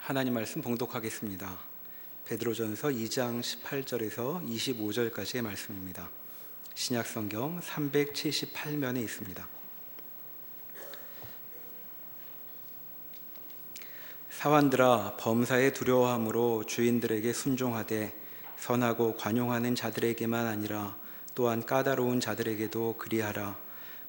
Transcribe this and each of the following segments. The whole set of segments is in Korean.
하나님 말씀 봉독하겠습니다. 베드로전서 2장 18절에서 25절까지의 말씀입니다. 신약성경 378면에 있습니다. 사환들아, 범사에 두려워함으로 주인들에게 순종하되 선하고 관용하는 자들에게만 아니라 또한 까다로운 자들에게도 그리하라.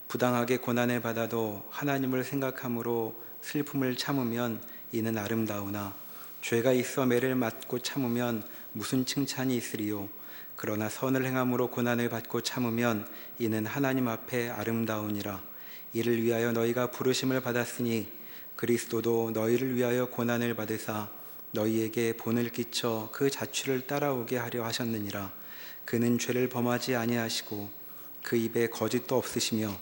부당하게 고난을 받아도 하나님을 생각함으로 슬픔을 참으면 이는 아름다우나 죄가 있어 매를 맞고 참으면 무슨 칭찬이 있으리요. 그러나 선을 행함으로 고난을 받고 참으면 이는 하나님 앞에 아름다우니라. 이를 위하여 너희가 부르심을 받았으니 그리스도도 너희를 위하여 고난을 받으사 너희에게 본을 끼쳐 그 자취를 따라오게 하려 하셨느니라. 그는 죄를 범하지 아니하시고 그 입에 거짓도 없으시며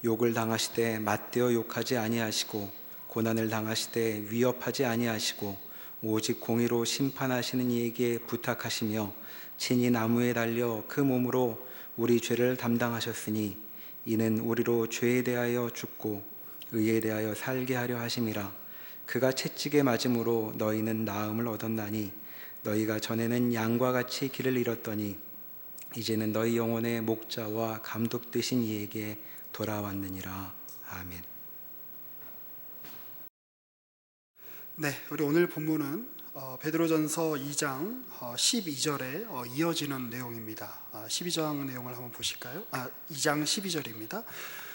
욕을 당하시되 맞대어 욕하지 아니하시고 고난을 당하시되 위협하지 아니하시고 오직 공의로 심판하시는 이에게 부탁하시며 친히 나무에 달려 그 몸으로 우리 죄를 담당하셨으니 이는 우리로 죄에 대하여 죽고 의에 대하여 살게 하려 하심이라. 그가 채찍에 맞음으로 너희는 나음을 얻었나니 너희가 전에는 양과 같이 길을 잃었더니 이제는 너희 영혼의 목자와 감독 되신 이에게 돌아왔느니라. 아멘. 네, 우리 오늘 본문은 베드로전서 2장 12절에 이어지는 내용입니다. 12장 내용을 한번 보실까요? 2장 12절입니다.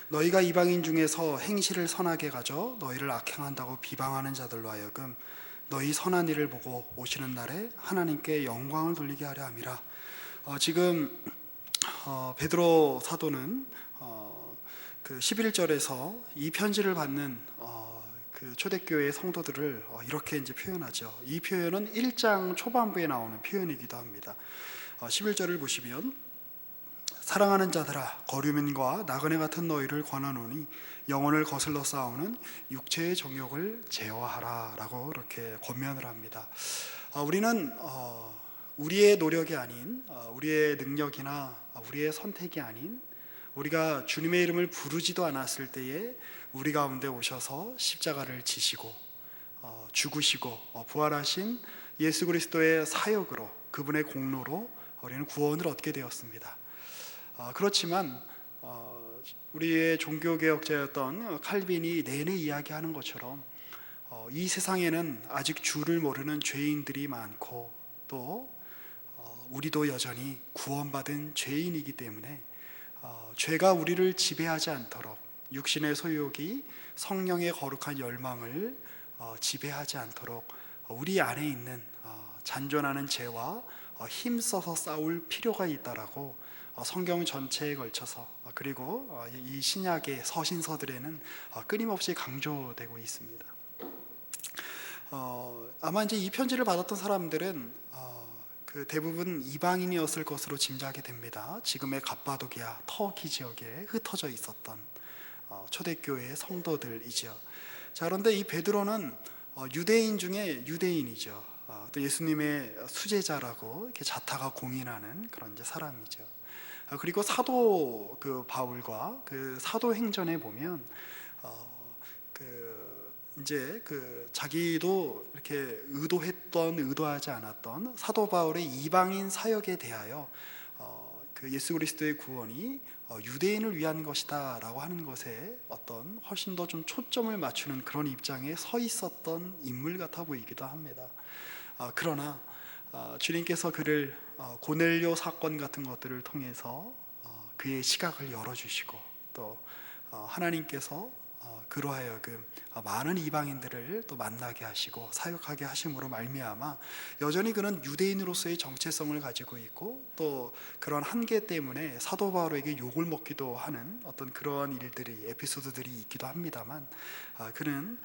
너희가 이방인 중에서 행실을 선하게 가져 너희를 악행한다고 비방하는 자들로 하여금 너희 선한 일을 보고 오시는 날에 하나님께 영광을 돌리게 하려 함이라. 지금 베드로 사도는 그 11절에서 이 편지를 받는 그 초대교회 성도들을 이렇게 이제 표현하죠. 이 표현은 1장 초반부에 나오는 표현이기도 합니다. 11절을 보시면 사랑하는 자들아, 거류민과 나그네 같은 너희를 권하노니 영혼을 거슬러 싸우는 육체의 정욕을 제어하라 라고 이렇게 권면을 합니다. 우리는 우리의 노력이 아닌 우리의 능력이나 우리의 선택이 아닌 우리가 주님의 이름을 부르지도 않았을 때에 우리 가운데 오셔서 십자가를 지시고 죽으시고 부활하신 예수 그리스도의 사역으로, 그분의 공로로 우리는 구원을 얻게 되었습니다. 그렇지만 우리의 종교개혁자였던 칼빈이 내내 이야기하는 것처럼 이 세상에는 아직 주를 모르는 죄인들이 많고 또 우리도 여전히 구원받은 죄인이기 때문에 죄가 우리를 지배하지 않도록, 육신의 소유욕이 성령의 거룩한 열망을 지배하지 않도록 우리 안에 있는 잔존하는 죄와 힘써서 싸울 필요가 있다라고 성경 전체에 걸쳐서 그리고 이 신약의 서신서들에는 끊임없이 강조되고 있습니다. 아마 이제 이 편지를 받았던 사람들은 그 대부분 이방인이었을 것으로 짐작이 됩니다. 지금의 갑바도기아, 터키 지역에 흩어져 있었던 초대교회의 성도들이죠. 자, 그런데 이 베드로는 유대인 중에 유대인이죠. 또 예수님의 수제자라고 이렇게 자타가 공인하는 그런 이제 사람이죠. 그리고 사도 그 바울과 그 사도행전에 보면 이제 그 자기도 이렇게 의도하지 않았던 사도 바울의 이방인 사역에 대하여 그 예수 그리스도의 구원이 유대인을 위한 것이다라고 하는 것에 어떤 훨씬 더 좀 초점을 맞추는 그런 입장에 서 있었던 인물 같아 보이기도 합니다. 그러나 주님께서 그를 고넬료 사건 같은 것들을 통해서 그의 시각을 열어주시고 또 하나님께서 그로 하여금 많은 이방인들을 또 만나게 하시고 사역하게 하심으로 말미암아 여전히 그는 유대인으로서의 정체성을 가지고 있고 또 그런 한계 때문에 사도 바울에게 욕을 먹기도 하는 어떤 그러한 일들이, 에피소드들이 있기도 합니다만 그는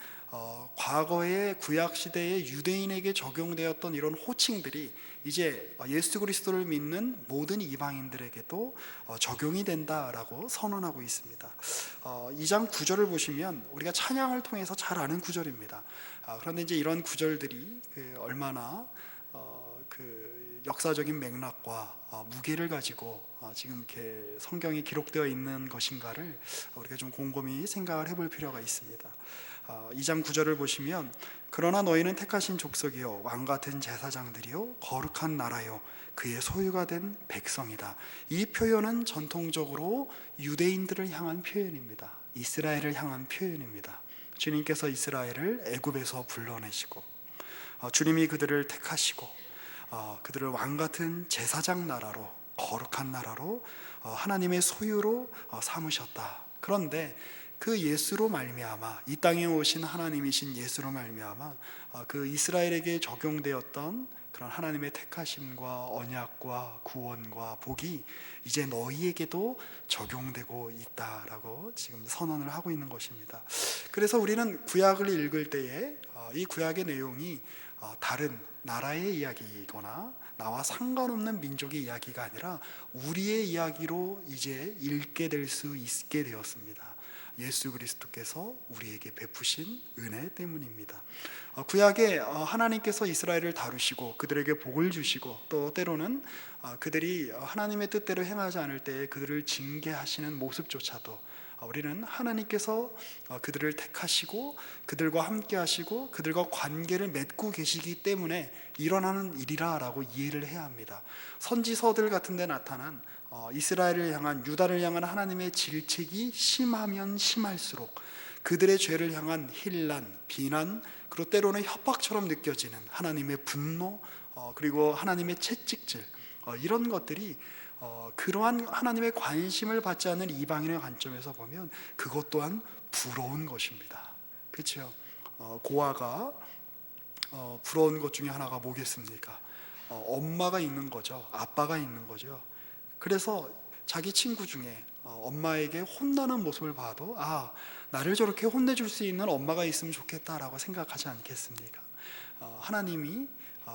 과거의 구약시대의 유대인에게 적용되었던 이런 호칭들이 이제 예수 그리스도를 믿는 모든 이방인들에게도 적용이 된다라고 선언하고 있습니다. 2장 9절을 보시면 우리가 찬양을 통해서 잘 아는 구절입니다. 그런데 이제 이런 구절들이 얼마나 역사적인 맥락과 무게를 가지고 지금 이렇게 성경이 기록되어 있는 것인가를 우리가 좀 곰곰이 생각을 해볼 필요가 있습니다. 2장 9절을 보시면 그러나 너희는 택하신 족속이요 왕같은 제사장들이요 거룩한 나라요 그의 소유가 된 백성이다. 이 표현은 전통적으로 유대인들을 향한 표현입니다. 이스라엘을 향한 표현입니다. 주님께서 이스라엘을 애굽에서 불러내시고 주님이 그들을 택하시고 그들을 왕같은 제사장 나라로 거룩한 나라로 하나님의 소유로 삼으셨다. 그런데 그 예수로 말미암아 이 땅에 오신 하나님이신 예수로 말미암아 그 이스라엘에게 적용되었던 그런 하나님의 택하심과 언약과 구원과 복이 이제 너희에게도 적용되고 있다라고 지금 선언을 하고 있는 것입니다. 그래서 우리는 구약을 읽을 때에 이 구약의 내용이 다른 나라의 이야기이거나 나와 상관없는 민족의 이야기가 아니라 우리의 이야기로 이제 읽게 될 수 있게 되었습니다. 예수 그리스도께서 우리에게 베푸신 은혜 때문입니다. 구약에 하나님께서 이스라엘을 다루시고 그들에게 복을 주시고 또 때로는 그들이 하나님의 뜻대로 행하지 않을 때 그들을 징계하시는 모습조차도 우리는 하나님께서 그들을 택하시고 그들과 함께 하시고 그들과 관계를 맺고 계시기 때문에 일어나는 일이라고 이해를 해야 합니다. 선지서들 같은 데 나타난 이스라엘을 향한 유다를 향한 하나님의 질책이 심하면 심할수록 그들의 죄를 향한 힐난, 비난 그리고 때로는 협박처럼 느껴지는 하나님의 분노 그리고 하나님의 채찍질 이런 것들이 그러한 하나님의 관심을 받지 않는 이방인의 관점에서 보면 그것 또한 부러운 것입니다. 그렇죠? 고아가 부러운 것 중에 하나가 뭐겠습니까? 엄마가 있는 거죠. 아빠가 있는 거죠. 그래서 자기 친구 중에 엄마에게 혼나는 모습을 봐도 나를 저렇게 혼내줄 수 있는 엄마가 있으면 좋겠다라고 생각하지 않겠습니까? 하나님이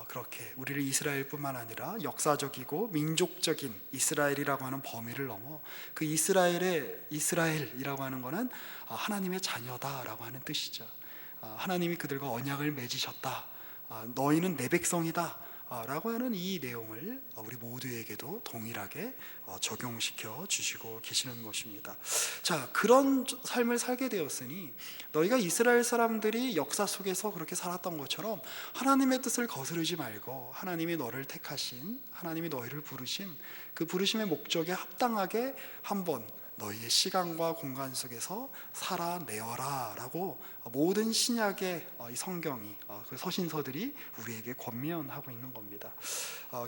그렇게 우리를 이스라엘뿐만 아니라 역사적이고 민족적인 이스라엘이라고 하는 범위를 넘어 그 이스라엘이라고 하는 것은 하나님의 자녀다라고 하는 뜻이죠. 하나님이 그들과 언약을 맺으셨다. 너희는 내 백성이다 라고 하는 이 내용을 우리 모두에게도 동일하게 적용시켜 주시고 계시는 것입니다. 자, 그런 삶을 살게 되었으니 너희가 이스라엘 사람들이 역사 속에서 그렇게 살았던 것처럼 하나님의 뜻을 거스르지 말고 하나님이 너를 택하신, 하나님이 너희를 부르신 그 부르심의 목적에 합당하게 한번 너희의 시간과 공간 속에서 살아내어라 라고 모든 신약의 이 성경이 그 서신서들이 우리에게 권면하고 있는 겁니다.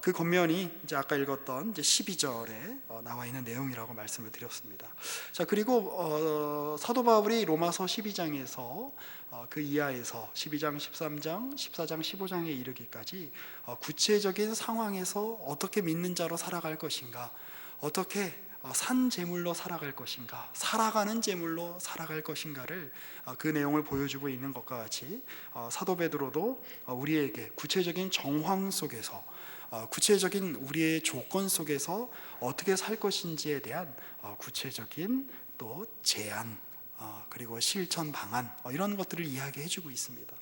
그 권면이 이제 아까 읽었던 이제 12절에 나와 있는 내용이라고 말씀을 드렸습니다. 자, 그리고 사도 바울이 로마서 12장에서 그 이하에서 12장, 13장, 14장, 15장에 이르기까지 구체적인 상황에서 어떻게 믿는 자로 살아갈 것인가, 어떻게 산 제물로 살아갈 것인가, 살아가는 제물로 살아갈 것인가를 그 내용을 보여주고 있는 것과 같이 사도 베드로도 우리에게 구체적인 정황 속에서 구체적인 우리의 조건 속에서 어떻게 살 것인지에 대한 구체적인 또 제안 그리고 실천 방안 이런 것들을 이야기해 주고 있습니다.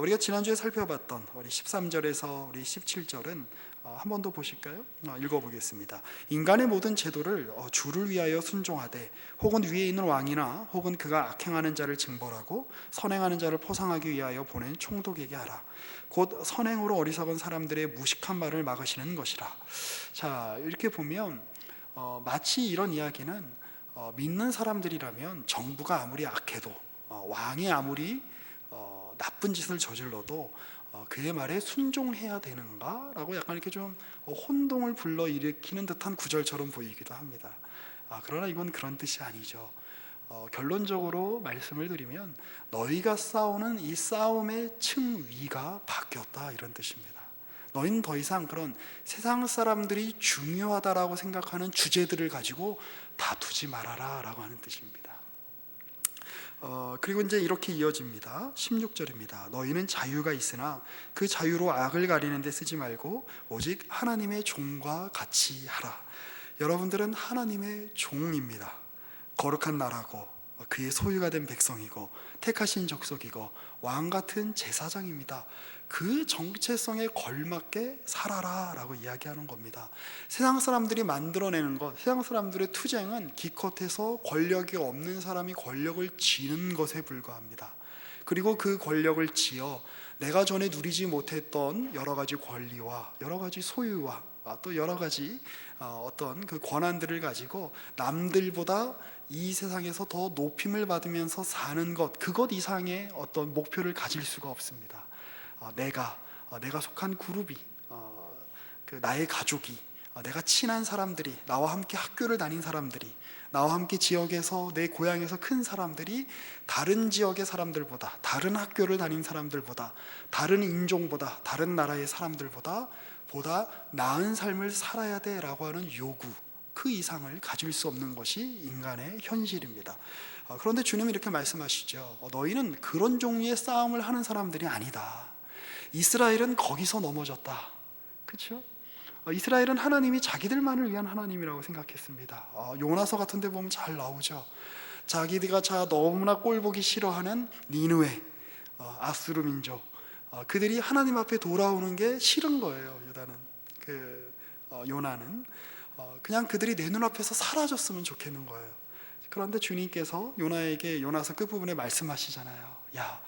우리가 지난주에 살펴봤던 우리 13절에서 우리 17절은 한 번 더 보실까요? 읽어보겠습니다. 인간의 모든 제도를 주를 위하여 순종하되 혹은 위에 있는 왕이나 혹은 그가 악행하는 자를 징벌하고 선행하는 자를 포상하기 위하여 보낸 총독에게 하라. 곧 선행으로 어리석은 사람들의 무식한 말을 막으시는 것이라. 자, 이렇게 보면 마치 이런 이야기는 믿는 사람들이라면 정부가 아무리 악해도 왕이 아무리 나쁜 짓을 저질러도 그의 말에 순종해야 되는가? 라고 약간 이렇게 좀 혼동을 불러일으키는 듯한 구절처럼 보이기도 합니다. 그러나 이건 그런 뜻이 아니죠. 결론적으로 말씀을 드리면 너희가 싸우는 이 싸움의 층위가 바뀌었다 이런 뜻입니다. 너희는 더 이상 그런 세상 사람들이 중요하다라고 생각하는 주제들을 가지고 다투지 말아라 라고 하는 뜻입니다. 그리고 이제 이렇게 이어집니다. 16절입니다. 너희는 자유가 있으나 그 자유로 악을 가리는 데 쓰지 말고 오직 하나님의 종과 같이 하라. 여러분들은 하나님의 종입니다. 거룩한 나라고 그의 소유가 된 백성이고 택하신 족속이고 왕 같은 제사장입니다. 그 정체성에 걸맞게 살아라 라고 이야기하는 겁니다. 세상 사람들이 만들어내는 것, 세상 사람들의 투쟁은 기껏해서 권력이 없는 사람이 권력을 쥐는 것에 불과합니다. 그리고 그 권력을 쥐어 내가 전에 누리지 못했던 여러 가지 권리와 여러 가지 소유와 또 여러 가지 어떤 그 권한들을 가지고 남들보다 이 세상에서 더 높임을 받으면서 사는 것, 그것 이상의 어떤 목표를 가질 수가 없습니다. 내가 속한 그룹이, 나의 가족이, 내가 친한 사람들이, 나와 함께 학교를 다닌 사람들이, 나와 함께 지역에서 내 고향에서 큰 사람들이 다른 지역의 사람들보다, 다른 학교를 다닌 사람들보다, 다른 인종보다, 다른 나라의 사람들보다 보다 나은 삶을 살아야 돼라고 하는 요구, 그 이상을 가질 수 없는 것이 인간의 현실입니다. 그런데 주님이 이렇게 말씀하시죠. 너희는 그런 종류의 싸움을 하는 사람들이 아니다. 이스라엘은 거기서 넘어졌다. 그렇죠? 이스라엘은 하나님이 자기들만을 위한 하나님이라고 생각했습니다. 요나서 같은 데 보면 잘 나오죠. 자기들가 너무나 꼴보기 싫어하는 니느웨, 아수르 민족, 그들이 하나님 앞에 돌아오는 게 싫은 거예요. 요나는 그냥 그들이 내 눈앞에서 사라졌으면 좋겠는 거예요. 그런데 주님께서 요나에게 요나서 끝부분에 말씀하시잖아요. 야,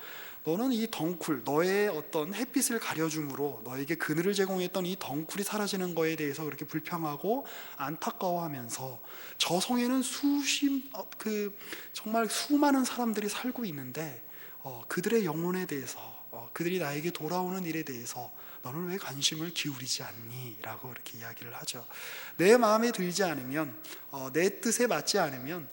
너는 이 덩쿨, 너의 어떤 햇빛을 가려줌으로 너에게 그늘을 제공했던 이 덩쿨이 사라지는 거에 대해서 그렇게 불평하고 안타까워하면서 저 성에는 정말 수많은 사람들이 살고 있는데 그들의 영혼에 대해서, 그들이 나에게 돌아오는 일에 대해서 너는 왜 관심을 기울이지 않니? 라고 이렇게 이야기를 하죠. 내 마음에 들지 않으면, 내 뜻에 맞지 않으면,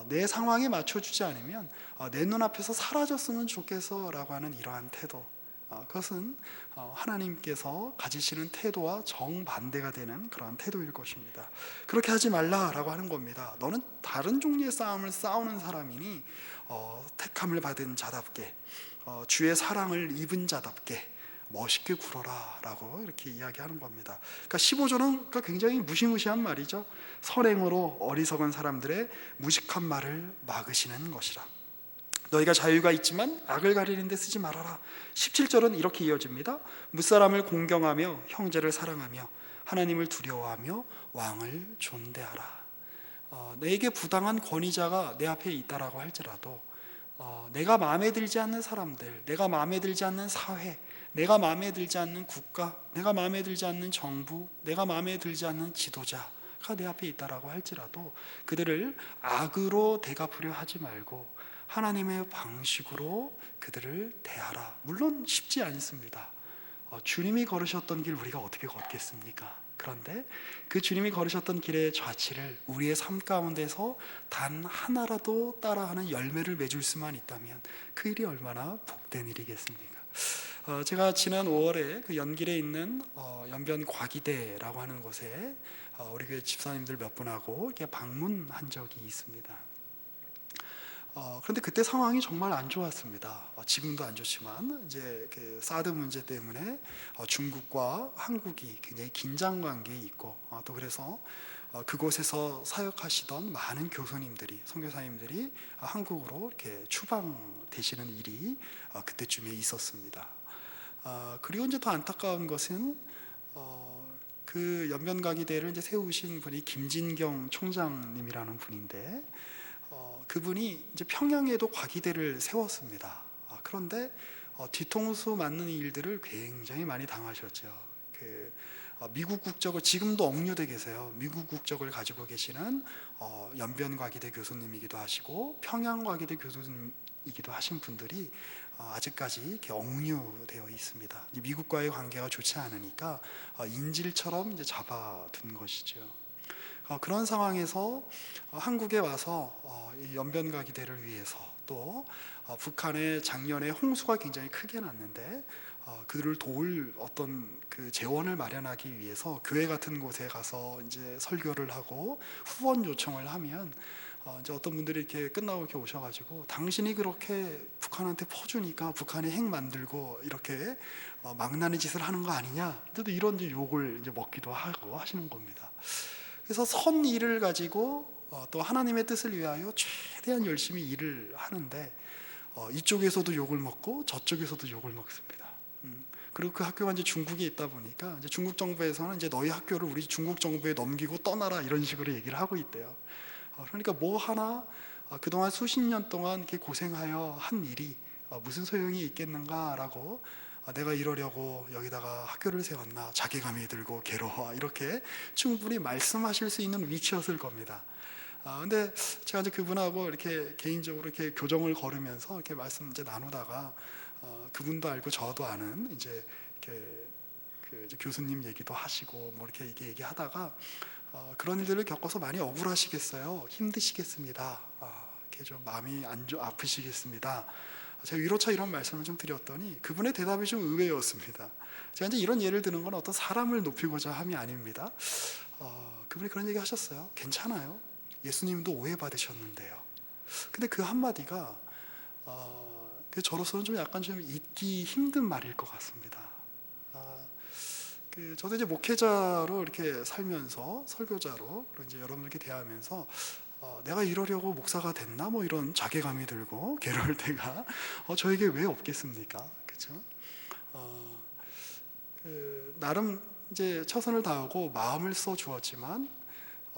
내 상황에 맞춰주지 않으면 내 눈앞에서 사라졌으면 좋겠어 라고 하는 이러한 태도, 그것은 하나님께서 가지시는 태도와 정반대가 되는 그러한 태도일 것입니다. 그렇게 하지 말라라고 하는 겁니다. 너는 다른 종류의 싸움을 싸우는 사람이니 택함을 받은 자답게, 주의 사랑을 입은 자답게 멋있게 굴어라 라고 이렇게 이야기하는 겁니다. 그러니까 15절은 굉장히 무시무시한 말이죠. 선행으로 어리석은 사람들의 무식한 말을 막으시는 것이라. 너희가 자유가 있지만 악을 가리는 데 쓰지 말아라. 17절은 이렇게 이어집니다. 무사람을 공경하며 형제를 사랑하며 하나님을 두려워하며 왕을 존대하라. 내게 부당한 권위자가 내 앞에 있다라고 할지라도 내가 마음에 들지 않는 사람들, 내가 마음에 들지 않는 사회, 내가 마음에 들지 않는 국가, 내가 마음에 들지 않는 정부, 내가 마음에 들지 않는 지도자가 내 앞에 있다라고 할지라도 그들을 악으로 대갚으려 하지 말고 하나님의 방식으로 그들을 대하라. 물론 쉽지 않습니다. 주님이 걸으셨던 길 우리가 어떻게 걷겠습니까? 그런데 그 주님이 걸으셨던 길의 좌치를 우리의 삶 가운데서 단 하나라도 따라하는 열매를 맺을 수만 있다면 그 일이 얼마나 복된 일이겠습니까? 제가 지난 5월에 그 연길에 있는 연변과기대라고 하는 곳에 우리 교회 집사님들 몇 분하고 이렇게 방문한 적이 있습니다. 그런데 그때 상황이 정말 안 좋았습니다. 지금도 안 좋지만 이제 그 사드 문제 때문에 중국과 한국이 굉장히 긴장 관계에 있고 또 그래서 그곳에서 사역하시던 많은 교수님들이, 선교사님들이 한국으로 이렇게 추방되시는 일이 그때쯤에 있었습니다. 그리고 이제 더 안타까운 것은 그 연변과기대를 이제 세우신 분이 김진경 총장님이라는 분인데 그분이 이제 평양에도 과기대를 세웠습니다. 그런데 뒤통수 맞는 일들을 굉장히 많이 당하셨죠. 미국 국적을 지금도 억류돼 계세요. 미국 국적을 가지고 계시는 연변과기대 교수님이기도 하시고 평양과기대 교수님이기도 하신 분들이 아직까지 이렇게 억류되어 있습니다. 미국과의 관계가 좋지 않으니까 인질처럼 이제 잡아둔 것이죠. 그런 상황에서 한국에 와서 이 연변과기대를 위해서 또 북한의 작년에 홍수가 굉장히 크게 났는데 그들을 도울 어떤 그 재원을 마련하기 위해서 교회 같은 곳에 가서 이제 설교를 하고 후원 요청을 하면 이제 어떤 분들이 이렇게 끝나고 이렇게 오셔가지고 당신이 그렇게 북한한테 퍼주니까 북한이 핵 만들고 이렇게 망나니 짓을 하는 거 아니냐? 또 이런 이제 욕을 이제 먹기도 하고 하시는 겁니다. 그래서 선 일을 가지고 또 하나님의 뜻을 위하여 최대한 열심히 일을 하는데 이쪽에서도 욕을 먹고 저쪽에서도 욕을 먹습니다. 그리고 그 학교가 이제 중국에 있다 보니까 이제 중국 정부에서는 이제 너희 학교를 우리 중국 정부에 넘기고 떠나라 이런 식으로 얘기를 하고 있대요. 그러니까 뭐 하나 그동안 수십 년 동안 이렇게 고생하여 한 일이 무슨 소용이 있겠는가라고, 내가 이러려고 여기다가 학교를 세웠나, 자괴감이 들고 괴로워, 이렇게 충분히 말씀하실 수 있는 위치였을 겁니다. 근데 제가 이제 그분하고 이렇게 개인적으로 이렇게 교정을 걸으면서 이렇게 말씀 이제 나누다가 그분도 알고 저도 아는 이제 이렇게 그 이제 교수님 얘기도 하시고 뭐 이렇게 얘기하다가 그런 일들을 겪어서 많이 억울하시겠어요. 힘드시겠습니다. 이렇게 좀 마음이 아프시겠습니다. 제가 위로차 이런 말씀을 좀 드렸더니 그분의 대답이 좀 의외였습니다. 제가 이제 이런 예를 드는 건 어떤 사람을 높이고자 함이 아닙니다. 그분이 그런 얘기 하셨어요. 괜찮아요. 예수님도 오해받으셨는데요. 근데 그 한마디가 저로서는 좀 약간 좀 잊기 힘든 말일 것 같습니다. 저도 이제 목회자로 이렇게 살면서 설교자로 그리고 이제 여러분들께 대하면서 내가 이러려고 목사가 됐나 뭐 이런 자괴감이 들고 괴로울 때가 저에게 왜 없겠습니까? 그렇죠? 나름 이제 최선을 다하고 마음을 써 주었지만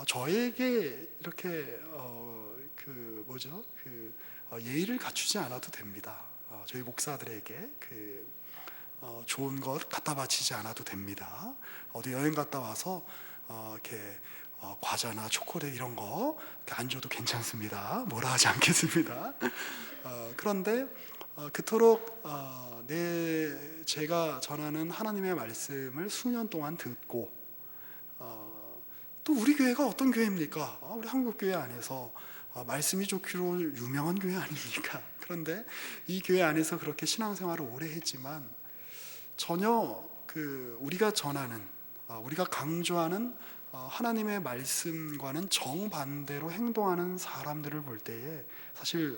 저에게 이렇게 예의를 갖추지 않아도 됩니다. 저희 목사들에게 좋은 것 갖다 바치지 않아도 됩니다. 어디 여행 갔다 와서 이렇게 과자나 초콜릿 이런 거 안 줘도 괜찮습니다. 뭐라 하지 않겠습니다. 그런데 그토록 제가 전하는 하나님의 말씀을 수년 동안 듣고 또 우리 교회가 어떤 교회입니까? 우리 한국교회 안에서 말씀이 좋기로 유명한 교회 아닙니까? 그런데 이 교회 안에서 그렇게 신앙생활을 오래 했지만 전혀 우리가 전하는, 우리가 강조하는 하나님의 말씀과는 정반대로 행동하는 사람들을 볼 때에 사실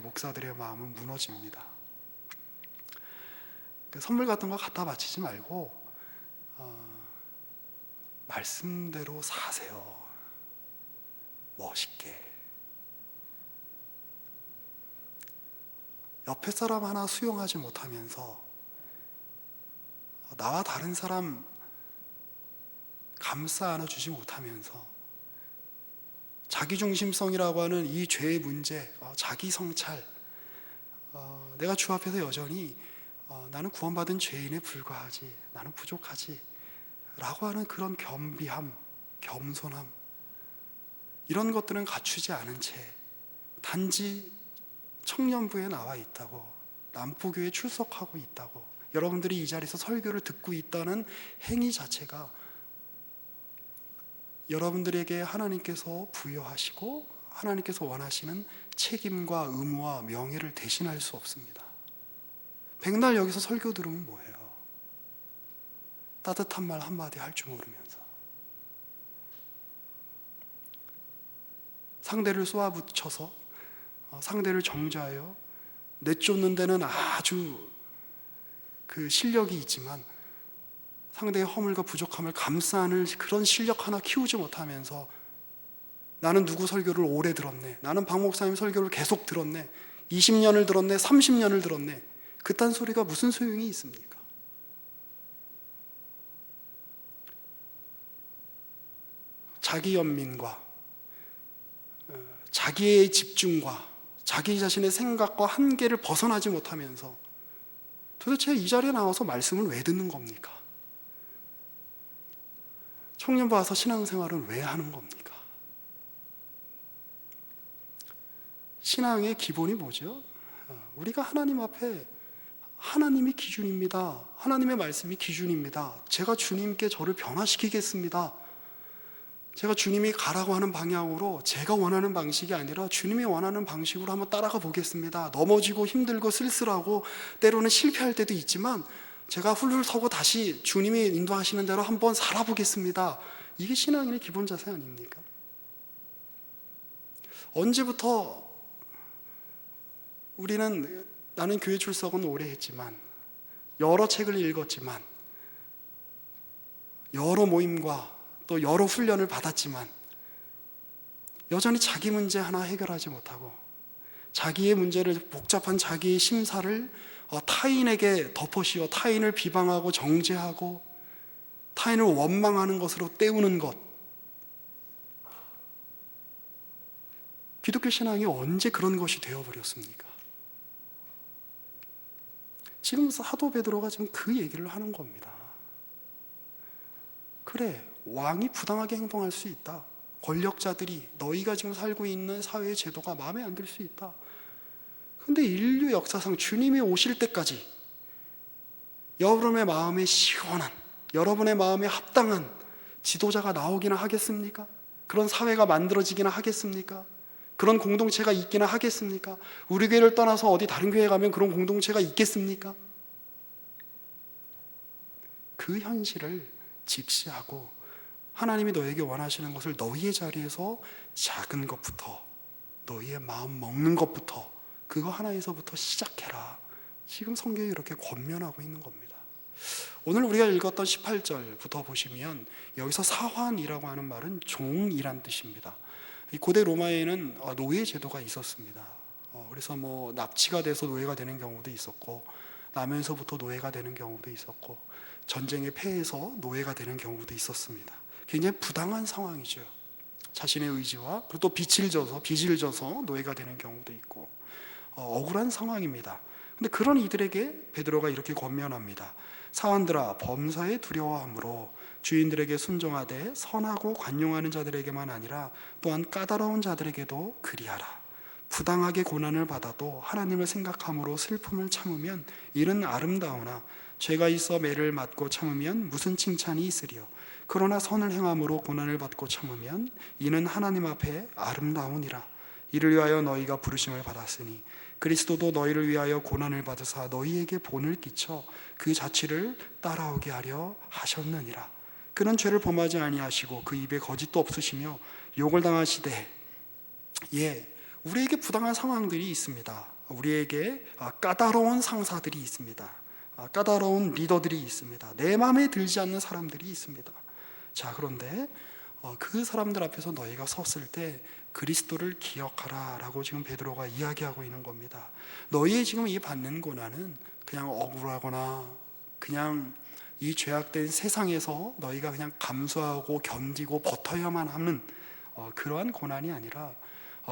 목사들의 마음은 무너집니다. 선물 같은 거 갖다 바치지 말고 말씀대로 사세요. 멋있게. 옆에 사람 하나 수용하지 못하면서 나와 다른 사람 감싸 안아주지 못하면서 자기중심성이라고 하는 이 죄의 문제, 자기 성찰, 내가 주 앞에서 여전히 나는 구원받은 죄인에 불과하지, 나는 부족하지 라고 하는 그런 겸비함, 겸손함, 이런 것들은 갖추지 않은 채 단지 청년부에 나와 있다고, 남포교에 출석하고 있다고, 여러분들이 이 자리에서 설교를 듣고 있다는 행위 자체가 여러분들에게 하나님께서 부여하시고 하나님께서 원하시는 책임과 의무와 명예를 대신할 수 없습니다. 백날 여기서 설교 들으면 뭐예요? 따뜻한 말 한마디 할 줄 모르면서 상대를 쏘아붙여서 상대를 정죄하여 내쫓는 데는 아주 실력이 있지만 상대의 허물과 부족함을 감싸 안을 그런 실력 하나 키우지 못하면서 나는 누구 설교를 오래 들었네, 나는 박 목사님 설교를 계속 들었네, 20년을 들었네, 30년을 들었네, 그딴 소리가 무슨 소용이 있습니까? 자기 연민과 자기의 집중과 자기 자신의 생각과 한계를 벗어나지 못하면서 도대체 이 자리에 나와서 말씀을 왜 듣는 겁니까? 청년부 와서 신앙생활은 왜 하는 겁니까? 신앙의 기본이 뭐죠? 우리가 하나님 앞에 하나님이 기준입니다. 하나님의 말씀이 기준입니다. 제가 주님께 저를 변화시키겠습니다. 제가 주님이 가라고 하는 방향으로 제가 원하는 방식이 아니라 주님이 원하는 방식으로 한번 따라가 보겠습니다. 넘어지고 힘들고 쓸쓸하고 때로는 실패할 때도 있지만 제가 훌훌 서고 다시 주님이 인도하시는 대로 한번 살아보겠습니다. 이게 신앙인의 기본 자세 아닙니까? 언제부터 나는 교회 출석은 오래 했지만 여러 책을 읽었지만 여러 모임과 또 여러 훈련을 받았지만 여전히 자기 문제 하나 해결하지 못하고 자기의 문제를, 복잡한 자기의 심사를 타인에게 덮어씌워 타인을 비방하고 정죄하고 타인을 원망하는 것으로 때우는 것. 기독교 신앙이 언제 그런 것이 되어버렸습니까? 지금 사도 베드로가 지금 그 얘기를 하는 겁니다. 그래, 왕이 부당하게 행동할 수 있다. 권력자들이 너희가 지금 살고 있는 사회의 제도가 마음에 안 들 수 있다. 근데 인류 역사상 주님이 오실 때까지 여러분의 마음에 시원한, 여러분의 마음에 합당한 지도자가 나오기나 하겠습니까? 그런 사회가 만들어지기나 하겠습니까? 그런 공동체가 있기나 하겠습니까? 우리 교회를 떠나서 어디 다른 교회에 가면 그런 공동체가 있겠습니까? 그 현실을 직시하고 하나님이 너에게 원하시는 것을 너희의 자리에서 작은 것부터, 너희의 마음 먹는 것부터, 그거 하나에서부터 시작해라. 지금 성경이 이렇게 권면하고 있는 겁니다. 오늘 우리가 읽었던 18절부터 보시면 여기서 사환이라고 하는 말은 종이란 뜻입니다. 고대 로마에는 노예 제도가 있었습니다. 그래서 뭐 납치가 돼서 노예가 되는 경우도 있었고, 나면서부터 노예가 되는 경우도 있었고, 전쟁에 패해서 노예가 되는 경우도 있었습니다. 굉장히 부당한 상황이죠. 자신의 의지와 그리고 또 빚을 져서 노예가 되는 경우도 있고, 억울한 상황입니다. 근데 그런 이들에게 베드로가 이렇게 권면합니다. 사환들아, 범사에 두려워함으로 주인들에게 순종하되 선하고 관용하는 자들에게만 아니라 또한 까다로운 자들에게도 그리하라. 부당하게 고난을 받아도 하나님을 생각함으로 슬픔을 참으면 이는 아름다우나 죄가 있어 매를 맞고 참으면 무슨 칭찬이 있으리요. 그러나 선을 행함으로 고난을 받고 참으면 이는 하나님 앞에 아름다우니라. 이를 위하여 너희가 부르심을 받았으니 그리스도도 너희를 위하여 고난을 받으사 너희에게 본을 끼쳐 그 자취를 따라오게 하려 하셨느니라. 그는 죄를 범하지 아니하시고 그 입에 거짓도 없으시며 욕을 당하시되, 우리에게 부당한 상황들이 있습니다. 우리에게 까다로운 상사들이 있습니다. 까다로운 리더들이 있습니다. 내 마음에 들지 않는 사람들이 있습니다. 자, 그런데 그 사람들 앞에서 너희가 섰을 때 그리스도를 기억하라 라고 지금 베드로가 이야기하고 있는 겁니다. 너희의 지금 이 받는 고난은 그냥 억울하거나 그냥 이 죄악된 세상에서 너희가 그냥 감수하고 견디고 버텨야만 하는 그러한 고난이 아니라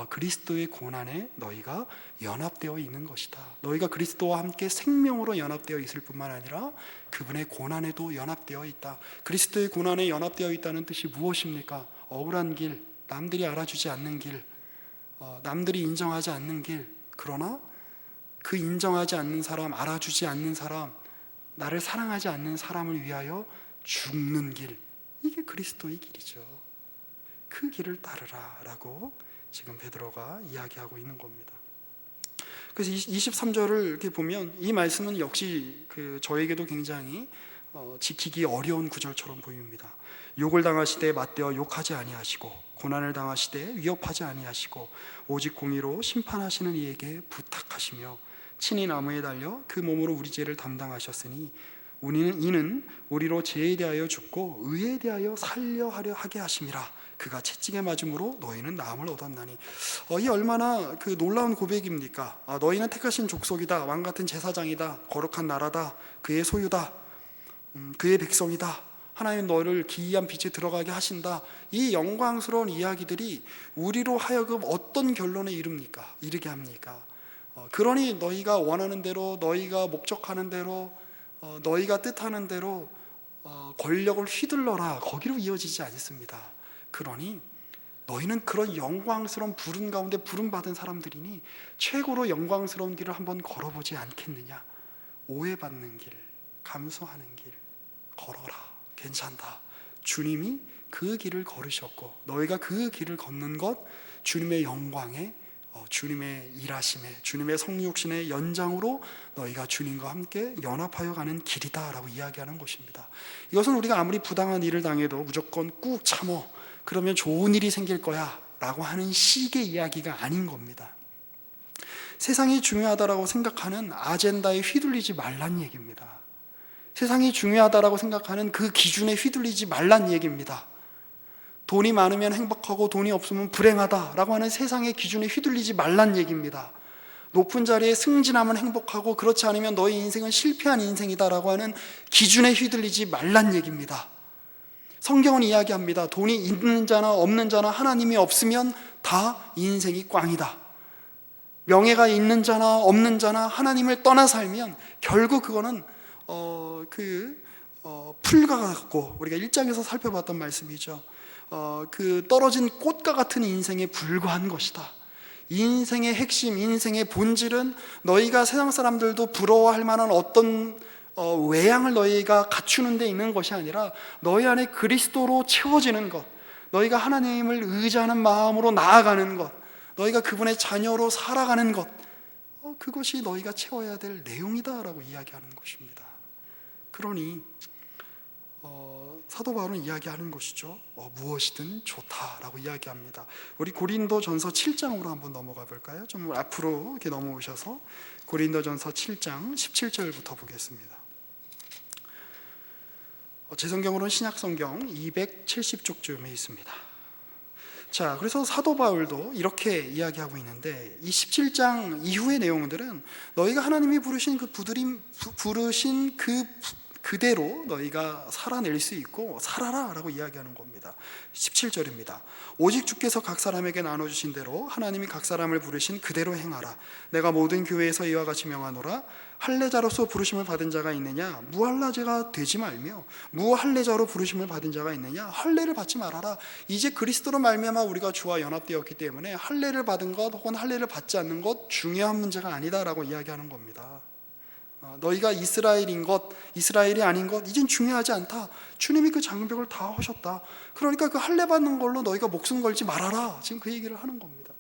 그리스도의 고난에 너희가 연합되어 있는 것이다. 너희가 그리스도와 함께 생명으로 연합되어 있을 뿐만 아니라 그분의 고난에도 연합되어 있다. 그리스도의 고난에 연합되어 있다는 뜻이 무엇입니까? 억울한 길, 남들이 알아주지 않는 길, 남들이 인정하지 않는 길, 그러나 그 인정하지 않는 사람, 알아주지 않는 사람, 나를 사랑하지 않는 사람을 위하여 죽는 길, 이게 그리스도의 길이죠. 그 길을 따르라 라고 지금 베드로가 이야기하고 있는 겁니다. 그래서 23절을 이렇게 보면 이 말씀은 역시 저에게도 굉장히 지키기 어려운 구절처럼 보입니다. 욕을 당하시되 맞대어 욕하지 아니하시고 고난을 당하시되 위협하지 아니하시고 오직 공의로 심판하시는 이에게 부탁하시며 친히 나무에 달려 그 몸으로 우리 죄를 담당하셨으니 이는 우리로 죄에 대하여 죽고 의에 대하여 살려 하게 하심이라. 그가 채찍에 맞음으로 너희는 나음을 얻었나니. 이 얼마나 놀라운 고백입니까? 너희는 택하신 족속이다, 왕같은 제사장이다, 거룩한 나라다, 그의 소유다, 그의 백성이다, 하나님 너를 기이한 빛에 들어가게 하신다. 이 영광스러운 이야기들이 우리로 하여금 어떤 결론에 이르게 합니까? 그러니 너희가 원하는 대로, 너희가 목적하는 대로, 너희가 뜻하는 대로 권력을 휘둘러라, 거기로 이어지지 않습니다. 그러니 너희는 그런 영광스러운 부름 가운데 부름받은 사람들이니 최고로 영광스러운 길을 한번 걸어보지 않겠느냐. 오해받는 길, 감수하는 길 걸어라, 괜찮다. 주님이 그 길을 걸으셨고 너희가 그 길을 걷는 것 주님의 영광에, 주님의 일하심에, 주님의 성육신의 연장으로 너희가 주님과 함께 연합하여 가는 길이다 라고 이야기하는 것입니다. 이것은 우리가 아무리 부당한 일을 당해도 무조건 꾹 참어, 그러면 좋은 일이 생길 거야 라고 하는 식의 이야기가 아닌 겁니다. 세상이 중요하다라고 생각하는 아젠다에 휘둘리지 말란 얘기입니다. 세상이 중요하다라고 생각하는 그 기준에 휘둘리지 말란 얘기입니다. 돈이 많으면 행복하고 돈이 없으면 불행하다라고 하는 세상의 기준에 휘둘리지 말란 얘기입니다. 높은 자리에 승진하면 행복하고 그렇지 않으면 너의 인생은 실패한 인생이다라고 하는 기준에 휘둘리지 말란 얘기입니다. 성경은 이야기합니다. 돈이 있는 자나 없는 자나 하나님이 없으면 다 인생이 꽝이다. 명예가 있는 자나 없는 자나 하나님을 떠나 살면 결국 그거는 풀과 같고, 우리가 1장에서 살펴봤던 말씀이죠. 그 떨어진 꽃과 같은 인생에 불과한 것이다. 인생의 핵심, 인생의 본질은 너희가 세상 사람들도 부러워할 만한 어떤 외양을 너희가 갖추는 데 있는 것이 아니라 너희 안에 그리스도로 채워지는 것, 너희가 하나님을 의지하는 마음으로 나아가는 것, 너희가 그분의 자녀로 살아가는 것, 그것이 너희가 채워야 될 내용이다라고 이야기하는 것입니다. 그러니 사도 바울은 이야기하는 것이죠. 무엇이든 좋다라고 이야기합니다. 우리 고린도전서 7장으로 한번 넘어가 볼까요? 좀 앞으로 이렇게 넘어오셔서 고린도전서 7장 17절부터 보겠습니다. 제 성경으로는 신약성경 270쪽쯤에 있습니다. 자, 그래서 사도 바울도 이렇게 이야기하고 있는데, 이 17장 이후의 내용들은 너희가 하나님이 부르신 그대로 너희가 살아낼 수 있고 살아라 라고 이야기하는 겁니다. 17절입니다. 오직 주께서 각 사람에게 나눠주신 대로 하나님이 각 사람을 부르신 그대로 행하라. 내가 모든 교회에서 이와 같이 명하노라. 할례자로서 부르심을 받은 자가 있느냐? 무할례자가 되지 말며 무할례자로 부르심을 받은 자가 있느냐? 할례를 받지 말아라. 이제 그리스도로 말미암아 우리가 주와 연합되었기 때문에 할례를 받은 것 혹은 할례를 받지 않는 것 중요한 문제가 아니다라고 이야기하는 겁니다. 너희가 이스라엘인 것, 이스라엘이 아닌 것, 이젠 중요하지 않다. 주님이 그 장벽을 다 하셨다. 그러니까 그 할례 받는 걸로 너희가 목숨 걸지 말아라. 지금 그 얘기를 하는 겁니다.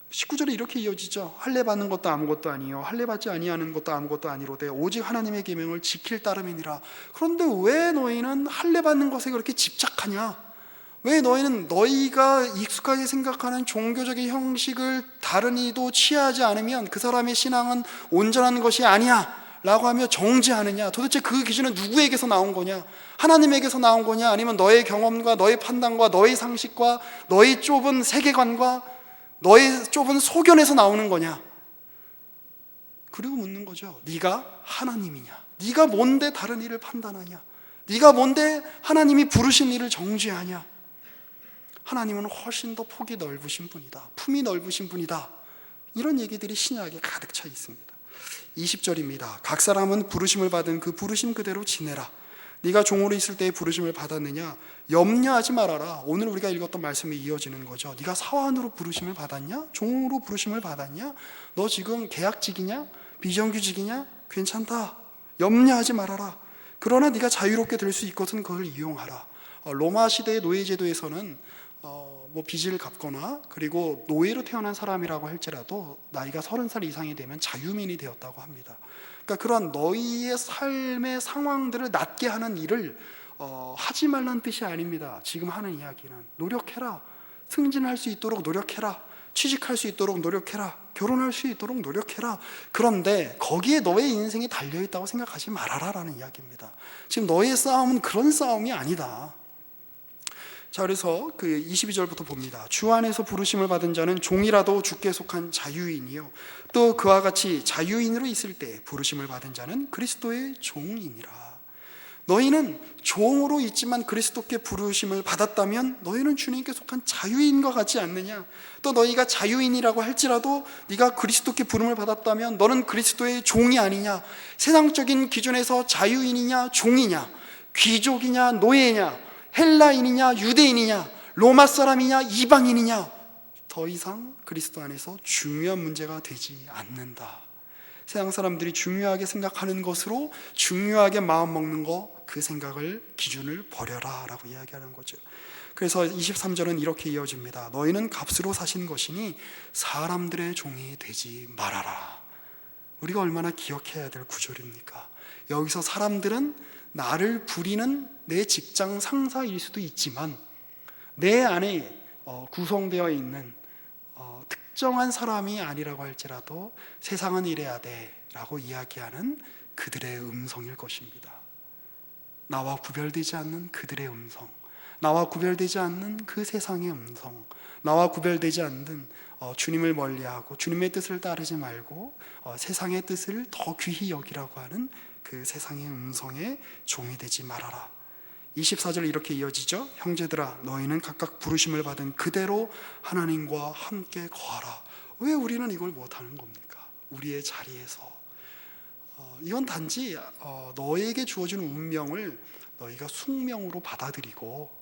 19절에 이렇게 이어지죠. 할례 받는 것도 아무것도 아니요 할례 받지 아니하는 것도 아무것도 아니로되 오직 하나님의 계명을 지킬 따름이니라. 그런데 왜 너희는 할례 받는 것에 그렇게 집착하냐? 왜 너희는 너희가 익숙하게 생각하는 종교적인 형식을 다른 이도 취하지 않으면 그 사람의 신앙은 온전한 것이 아니야 라고 하며 정죄하느냐? 도대체 그 기준은 누구에게서 나온 거냐? 하나님에게서 나온 거냐? 아니면 너의 경험과 너의 판단과 너의 상식과 너의 좁은 세계관과 너의 좁은 소견에서 나오는 거냐? 그리고 묻는 거죠. 네가 하나님이냐? 네가 뭔데 다른 일을 판단하냐? 네가 뭔데 하나님이 부르신 일을 정죄하냐? 하나님은 훨씬 더 폭이 넓으신 분이다. 품이 넓으신 분이다. 이런 얘기들이 신약에 가득 차 있습니다. 20절입니다. 각 사람은 부르심을 받은 그 부르심 그대로 지내라. 네가 종으로 있을 때의 부르심을 받았느냐? 염려하지 말아라. 오늘 우리가 읽었던 말씀이 이어지는 거죠. 네가 사환으로 부르심을 받았냐? 종으로 부르심을 받았냐? 너 지금 계약직이냐? 비정규직이냐? 괜찮다. 염려하지 말아라. 그러나 네가 자유롭게 될 수 있거든 그걸 이용하라. 로마 시대의 노예제도에서는 빚을 갚거나 그리고 노예로 태어난 사람이라고 할지라도 나이가 30살 이상이 되면 자유민이 되었다고 합니다. 그러니까 그런 너희의 삶의 상황들을 낫게 하는 일을 하지 말라는 뜻이 아닙니다. 지금 하는 이야기는 노력해라. 승진할 수 있도록 노력해라. 취직할 수 있도록 노력해라. 결혼할 수 있도록 노력해라. 그런데 거기에 너의 인생이 달려있다고 생각하지 말아라 라는 이야기입니다. 지금 너의 싸움은 그런 싸움이 아니다. 자, 그래서 그 22절부터 봅니다. 주 안에서 부르심을 받은 자는 종이라도 주께 속한 자유인이요 또 그와 같이 자유인으로 있을 때 부르심을 받은 자는 그리스도의 종이니라. 너희는 종으로 있지만 그리스도께 부르심을 받았다면 너희는 주님께 속한 자유인과 같지 않느냐? 또 너희가 자유인이라고 할지라도 네가 그리스도께 부름을 받았다면 너는 그리스도의 종이 아니냐? 세상적인 기준에서 자유인이냐 종이냐? 귀족이냐 노예냐? 헬라인이냐 유대인이냐? 로마 사람이냐 이방인이냐? 더 이상 그리스도 안에서 중요한 문제가 되지 않는다. 세상 사람들이 중요하게 생각하는 것으로 중요하게 마음 먹는 거, 그 생각을 기준을 버려라 라고 이야기하는 거죠. 그래서 23절은 이렇게 이어집니다. 너희는 값으로 사신 것이니 사람들의 종이 되지 말아라. 우리가 얼마나 기억해야 될 구절입니까? 여기서 사람들은 나를 부리는 내 직장 상사일 수도 있지만 내 안에 구성되어 있는 특정한 사람이 아니라고 할지라도 세상은 이래야 돼 라고 이야기하는 그들의 음성일 것입니다. 나와 구별되지 않는 그들의 음성, 나와 구별되지 않는 그 세상의 음성, 나와 구별되지 않는 주님을 멀리하고 주님의 뜻을 따르지 말고 세상의 뜻을 더 귀히 여기라고 하는 그 세상의 음성에 종이 되지 말아라. 24절 이렇게 이어지죠. 형제들아 너희는 각각 부르심을 받은 그대로 하나님과 함께 거하라. 왜 우리는 이걸 못하는 겁니까? 우리의 자리에서 이건 단지 너에게 주어진 운명을 너희가 숙명으로 받아들이고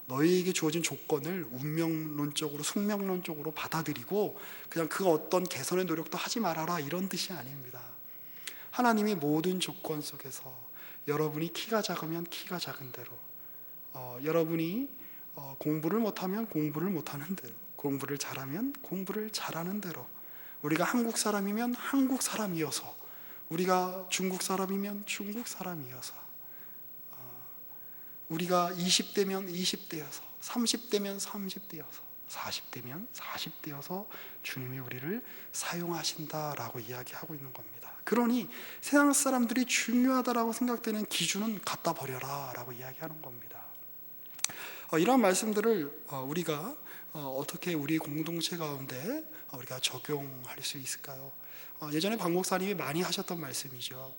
너희에게 주어진 조건을 운명론적으로 숙명론적으로 받아들이고 그냥 그 어떤 개선의 노력도 하지 말아라 이런 뜻이 아닙니다. 하나님이 모든 조건 속에서 여러분이 키가 작으면 키가 작은 대로 여러분이 공부를 못하면 공부를 못하는 대로 공부를 잘하면 공부를 잘하는 대로 우리가 한국 사람이면 한국 사람이어서 우리가 중국 사람이면 중국 사람이어서 우리가 20대면 20대여서 30대면 30대여서 40대면 40대여서 주님이 우리를 사용하신다라고 이야기하고 있는 겁니다. 그러니 세상 사람들이 중요하다라고 생각되는 기준은 갖다 버려라 라고 이야기하는 겁니다. 이런 말씀들을 우리가 어떻게 우리 공동체 가운데 우리가 적용할 수 있을까요? 예전에 박 목사님이 많이 하셨던 말씀이죠.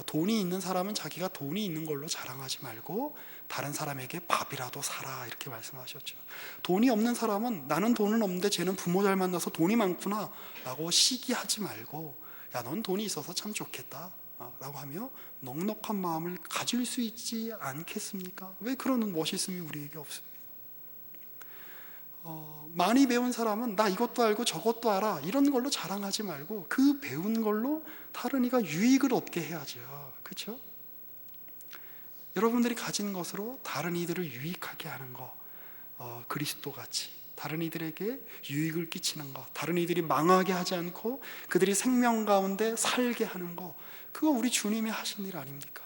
돈이 있는 사람은 자기가 돈이 있는 걸로 자랑하지 말고 다른 사람에게 밥이라도 사라 이렇게 말씀하셨죠. 돈이 없는 사람은 나는 돈은 없는데 쟤는 부모 잘 만나서 돈이 많구나 라고 시기하지 말고 야, 넌 돈이 있어서 참 좋겠다 라고 하며 넉넉한 마음을 가질 수 있지 않겠습니까? 왜 그런 멋있음이 우리에게 없습니까? 많이 배운 사람은 나 이것도 알고 저것도 알아 이런 걸로 자랑하지 말고 그 배운 걸로 다른 이가 유익을 얻게 해야죠. 그렇죠? 여러분들이 가진 것으로 다른 이들을 유익하게 하는 거 그리스도같이 다른 이들에게 유익을 끼치는 것, 다른 이들이 망하게 하지 않고 그들이 생명 가운데 살게 하는 것, 그거 우리 주님이 하신 일 아닙니까?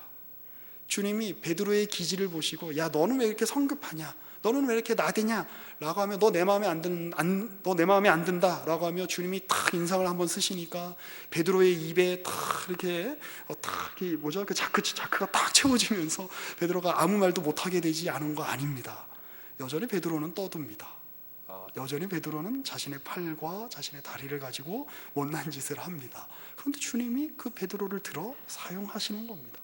주님이 베드로의 기질을 보시고 야 너는 왜 이렇게 성급하냐, 너는 왜 이렇게 나대냐 라고 하며 너 내 마음에 안 든다 라고 하며 주님이 탁 인상을 한번 쓰시니까 베드로의 입에 탁 이렇게 뭐죠? 그 자크가 딱 채워지면서 베드로가 아무 말도 못하게 되지 않은 거 아닙니다. 여전히 베드로는 떠듭니다. 여전히 베드로는 자신의 팔과 자신의 다리를 가지고 못난 짓을 합니다. 그런데 주님이 그 베드로를 들어 사용하시는 겁니다.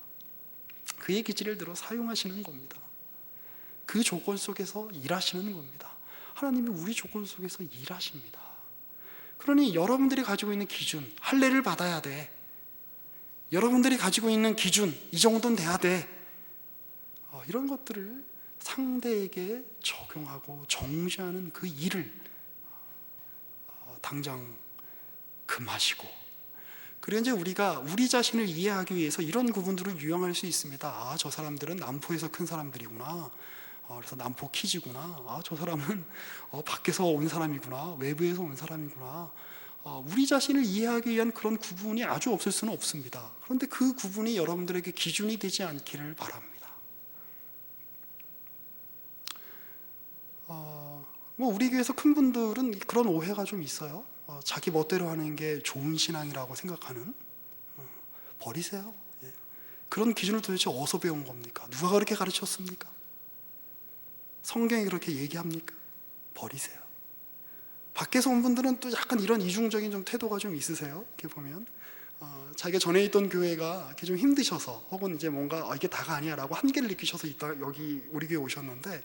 그의 기질을 들어 사용하시는 겁니다. 그 조건 속에서 일하시는 겁니다. 하나님이 우리 조건 속에서 일하십니다. 그러니 여러분들이 가지고 있는 기준, 할례를 받아야 돼. 여러분들이 가지고 있는 기준, 이 정도는 돼야 돼. 이런 것들을 상대에게 적용하고 정죄하는 그 일을 당장 금하시고, 그리고 이제 우리가 우리 자신을 이해하기 위해서 이런 구분들을 유용할 수 있습니다. 저 사람들은 남포에서 큰 사람들이구나. 그래서 남포 키즈구나. 저 사람은 밖에서 온 사람이구나. 외부에서 온 사람이구나. 우리 자신을 이해하기 위한 그런 구분이 아주 없을 수는 없습니다. 그런데 그 구분이 여러분들에게 기준이 되지 않기를 바랍니다. 우리 교회에서 큰 분들은 그런 오해가 좀 있어요. 자기 멋대로 하는 게 좋은 신앙이라고 생각하는. 버리세요. 그런 기준을 도대체 어디서 배운 겁니까? 누가 그렇게 가르쳤습니까? 성경이 그렇게 얘기합니까? 버리세요. 밖에서 온 분들은 또 약간 이런 이중적인 좀 태도가 좀 있으세요. 이렇게 보면 자기가 전에 있던 교회가 이렇게 좀 힘드셔서 혹은 이제 뭔가 이게 다가 아니야라고 한계를 느끼셔서 여기 우리 교회 오셨는데,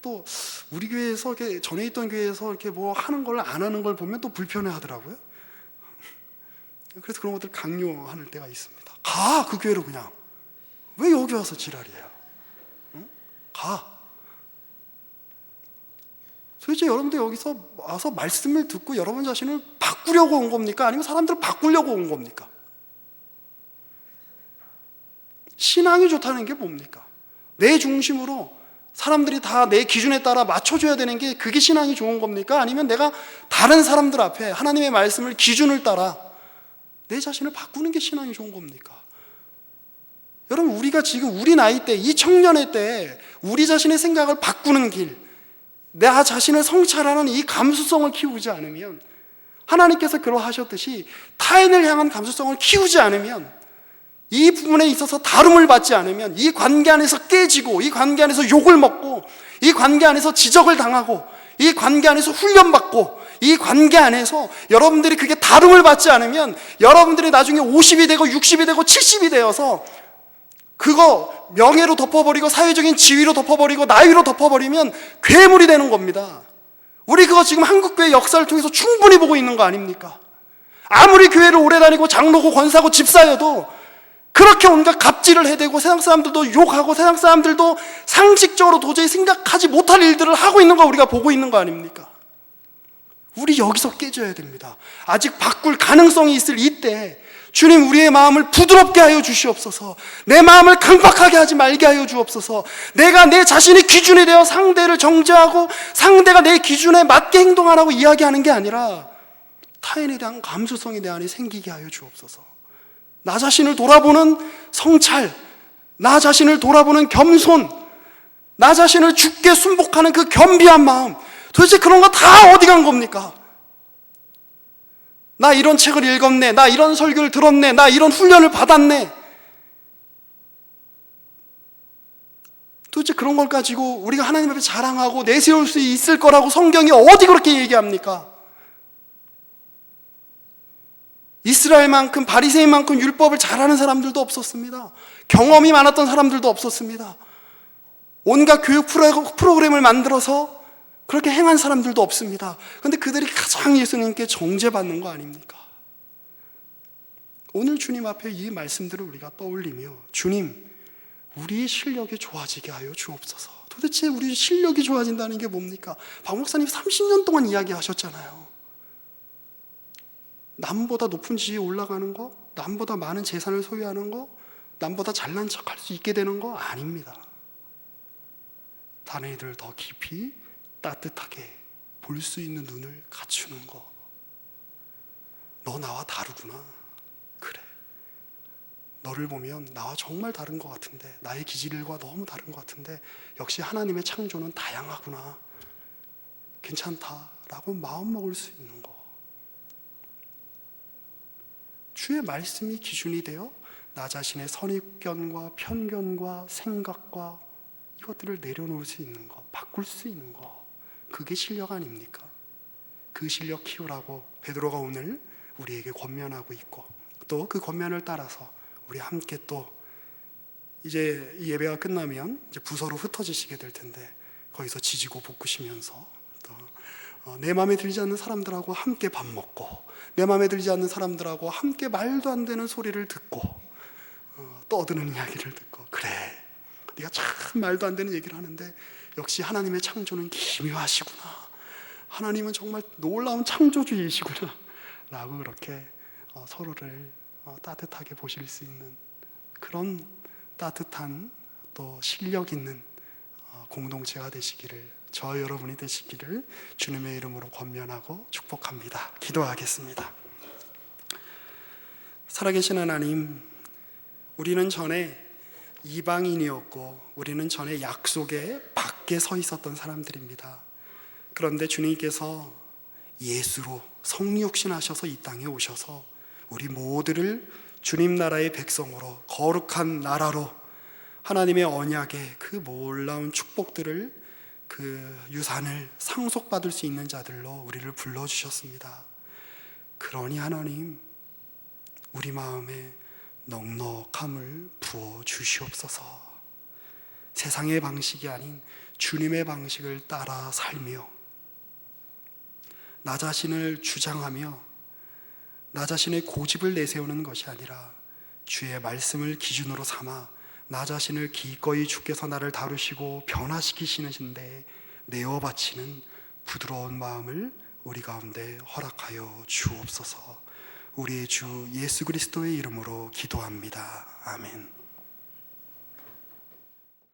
또 우리 교회에서 이렇게 전에 있던 교회에서 이렇게 뭐 하는 걸 안 하는 걸 보면 또 불편해 하더라고요. 그래서 그런 것들 강요하는 때가 있습니다. 가! 그 교회로 그냥. 왜 여기 와서 지랄이에요? 응? 가! 도대체 여러분들 여기서 와서 말씀을 듣고 여러분 자신을 바꾸려고 온 겁니까? 아니면 사람들을 바꾸려고 온 겁니까? 신앙이 좋다는 게 뭡니까? 내 중심으로 사람들이 다 내 기준에 따라 맞춰줘야 되는 게 그게 신앙이 좋은 겁니까? 아니면 내가 다른 사람들 앞에 하나님의 말씀을 기준을 따라 내 자신을 바꾸는 게 신앙이 좋은 겁니까? 여러분, 우리가 지금 우리 나이 때, 이 청년의 때 우리 자신의 생각을 바꾸는 길, 나 자신을 성찰하는 이 감수성을 키우지 않으면, 하나님께서 그러하셨듯이 타인을 향한 감수성을 키우지 않으면 이 부분에 있어서 다름을 받지 않으면 이 관계 안에서 깨지고, 이 관계 안에서 욕을 먹고, 이 관계 안에서 지적을 당하고, 이 관계 안에서 훈련받고, 이 관계 안에서 여러분들이 그게 다름을 받지 않으면 여러분들이 나중에 50이 되고 60이 되고 70이 되어서 그거 명예로 덮어버리고 사회적인 지위로 덮어버리고 나이로 덮어버리면 괴물이 되는 겁니다. 우리 그거 지금 한국교회 역사를 통해서 충분히 보고 있는 거 아닙니까? 아무리 교회를 오래 다니고 장로고 권사고 집사여도 그렇게 온갖 갑질을 해대고 세상 사람들도 욕하고 세상 사람들도 상식적으로 도저히 생각하지 못할 일들을 하고 있는 거 우리가 보고 있는 거 아닙니까? 우리 여기서 깨져야 됩니다. 아직 바꿀 가능성이 있을 이때 주님, 우리의 마음을 부드럽게 하여 주시옵소서. 내 마음을 강박하게 하지 말게 하여 주옵소서. 내가 내 자신이 기준이 되어 상대를 정죄하고 상대가 내 기준에 맞게 행동하라고 이야기하는 게 아니라 타인에 대한 감수성이 내 안에 생기게 하여 주옵소서. 나 자신을 돌아보는 성찰, 나 자신을 돌아보는 겸손, 나 자신을 주께 순복하는 그 겸비한 마음, 도대체 그런 거 다 어디 간 겁니까? 나 이런 책을 읽었네, 나 이런 설교를 들었네, 나 이런 훈련을 받았네. 도대체 그런 걸 가지고 우리가 하나님 앞에 자랑하고 내세울 수 있을 거라고 성경이 어디 그렇게 얘기합니까? 이스라엘만큼 바리새인만큼 율법을 잘하는 사람들도 없었습니다. 경험이 많았던 사람들도 없었습니다. 온갖 교육 프로그램을 만들어서 그렇게 행한 사람들도 없습니다. 그런데 그들이 가장 예수님께 정죄받는 거 아닙니까? 오늘 주님 앞에 이 말씀들을 우리가 떠올리며, 주님, 우리의 실력이 좋아지게 하여 주옵소서. 도대체 우리 실력이 좋아진다는 게 뭡니까? 박 목사님 30년 동안 이야기하셨잖아요. 남보다 높은 지위에 올라가는 거, 남보다 많은 재산을 소유하는 거, 남보다 잘난 척할 수 있게 되는 거 아닙니다. 다른 이들을 더 깊이 따뜻하게 볼 수 있는 눈을 갖추는 거. 너 나와 다르구나. 그래. 너를 보면 나와 정말 다른 것 같은데, 나의 기질과 너무 다른 것 같은데 역시 하나님의 창조는 다양하구나. 괜찮다라고 마음먹을 수 있는 거. 주의 말씀이 기준이 되어 나 자신의 선입견과 편견과 생각과 이것들을 내려놓을 수 있는 것, 바꿀 수 있는 것, 그게 실력 아닙니까? 그 실력 키우라고 베드로가 오늘 우리에게 권면하고 있고, 또 그 권면을 따라서 우리 함께 또 이제 이 예배가 끝나면 이제 부서로 흩어지시게 될 텐데 거기서 지지고 볶으시면서 또 내 마음에 들지 않는 사람들하고 함께 밥 먹고, 내 마음에 들지 않는 사람들하고 함께 말도 안 되는 소리를 듣고 떠드는 이야기를 듣고, 그래, 네가 참 말도 안 되는 얘기를 하는데 역시 하나님의 창조는 기묘하시구나, 하나님은 정말 놀라운 창조주이시구나 라고 그렇게 서로를 따뜻하게 보실 수 있는 그런 따뜻한 또 실력 있는 공동체가 되시기를, 저 여러분이 되시기를 주님의 이름으로 권면하고 축복합니다. 기도하겠습니다. 살아계신 하나님, 우리는 전에 이방인이었고 우리는 전에 약속의 밖에 서 있었던 사람들입니다. 그런데 주님께서 예수로 성육신하셔서 이 땅에 오셔서 우리 모두를 주님 나라의 백성으로, 거룩한 나라로, 하나님의 언약의 그 놀라운 축복들을, 그 유산을 상속받을 수 있는 자들로 우리를 불러주셨습니다. 그러니 하나님, 우리 마음에 넉넉함을 부어 주시옵소서. 세상의 방식이 아닌 주님의 방식을 따라 살며 나 자신을 주장하며 나 자신의 고집을 내세우는 것이 아니라 주의 말씀을 기준으로 삼아 나 자신을 기꺼이 주께서 나를 다루시고 변화시키시는데 내어 바치는 부드러운 마음을 우리 가운데 허락하여 주옵소서. 우리의 주 예수 그리스도의 이름으로 기도합니다. 아멘.